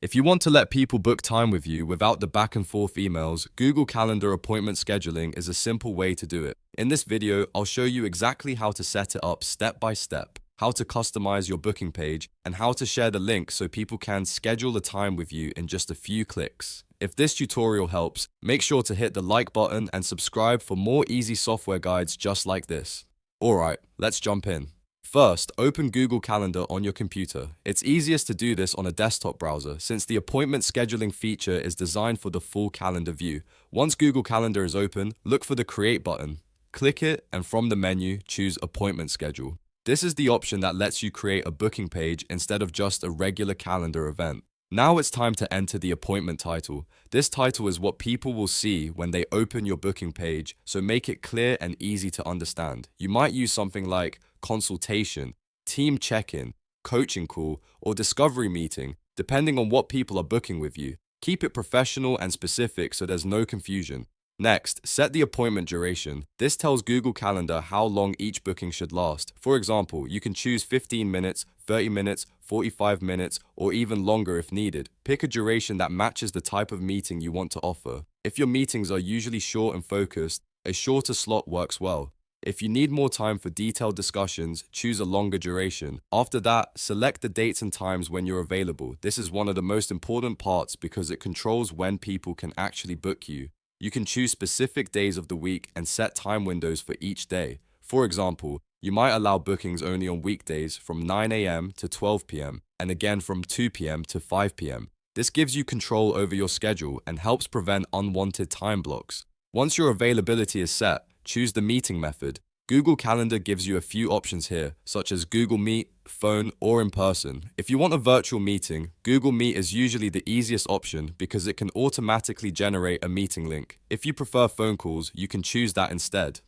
If you want to let people book time with you without the back and forth emails, Google Calendar appointment scheduling is a simple way to do it. In this video, I'll show you exactly how to set it up step by step, how to customize your booking page, and how to share the link so people can schedule a time with you in just a few clicks. If this tutorial helps, make sure to hit the like button and subscribe for more easy software guides just like this. Alright, let's jump in. First, open Google Calendar on your computer. It's easiest to do this on a desktop browser since the appointment scheduling feature is designed for the full calendar view. Once Google Calendar is open, look for the Create button. Click it and from the menu, choose Appointment Schedule. This is the option that lets you create a booking page instead of just a regular calendar event. Now it's time to enter the appointment title. This title is what people will see when they open your booking page, so make it clear and easy to understand. You might use something like consultation, team check-in, coaching call, or discovery meeting, depending on what people are booking with you. Keep it professional and specific so there's no confusion. Next, set the appointment duration. This tells Google Calendar how long each booking should last. For example, you can choose 15 minutes, 30 minutes, 45 minutes, or even longer if needed. Pick a duration that matches the type of meeting you want to offer. If your meetings are usually short and focused, a shorter slot works well. If you need more time for detailed discussions, choose a longer duration. After that, select the dates and times when you're available. This is one of the most important parts because it controls when people can actually book you. You can choose specific days of the week and set time windows for each day. For example, you might allow bookings only on weekdays from 9 a.m. to 12 p.m. and again from 2 p.m. to 5 p.m. This gives you control over your schedule and helps prevent unwanted time blocks. Once your availability is set, choose the meeting method. Google Calendar gives you a few options here, such as Google Meet, phone, or in person. If you want a virtual meeting, Google Meet is usually the easiest option because it can automatically generate a meeting link. If you prefer phone calls, you can choose that instead.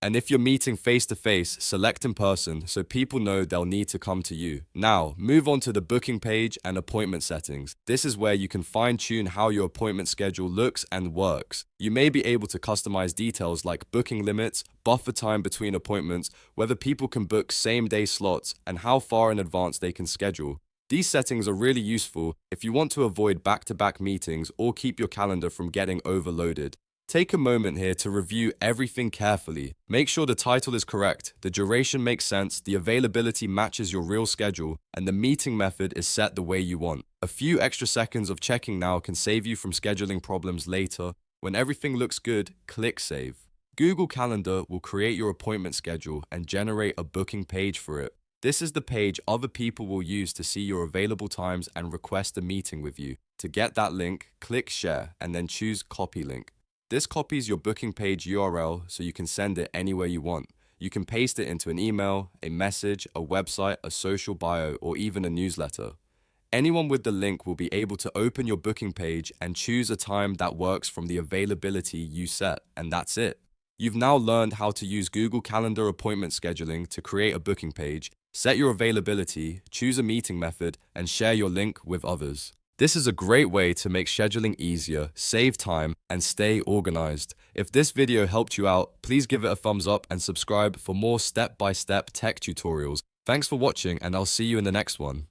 And if you're meeting face-to-face, select in person so people know they'll need to come to you. Now, move on to the booking page and appointment settings. This is where you can fine-tune how your appointment schedule looks and works. You may be able to customize details like booking limits, buffer time between appointments, whether people can book same-day slots, and how far in advance they can schedule. These settings are really useful if you want to avoid back-to-back meetings or keep your calendar from getting overloaded. Take a moment here to review everything carefully. Make sure the title is correct, the duration makes sense, the availability matches your real schedule, and the meeting method is set the way you want. A few extra seconds of checking now can save you from scheduling problems later. When everything looks good, click Save. Google Calendar will create your appointment schedule and generate a booking page for it. This is the page other people will use to see your available times and request a meeting with you. To get that link, click Share and then choose Copy Link. This copies your booking page URL so you can send it anywhere you want. You can paste it into an email, a message, a website, a social bio, or even a newsletter. Anyone with the link will be able to open your booking page and choose a time that works from the availability you set, and that's it. You've now learned how to use Google Calendar appointment scheduling to create a booking page, set your availability, choose a meeting method, and share your link with others. This is a great way to make scheduling easier, save time, and stay organized. If this video helped you out, please give it a thumbs up and subscribe for more step-by-step tech tutorials. Thanks for watching, and I'll see you in the next one.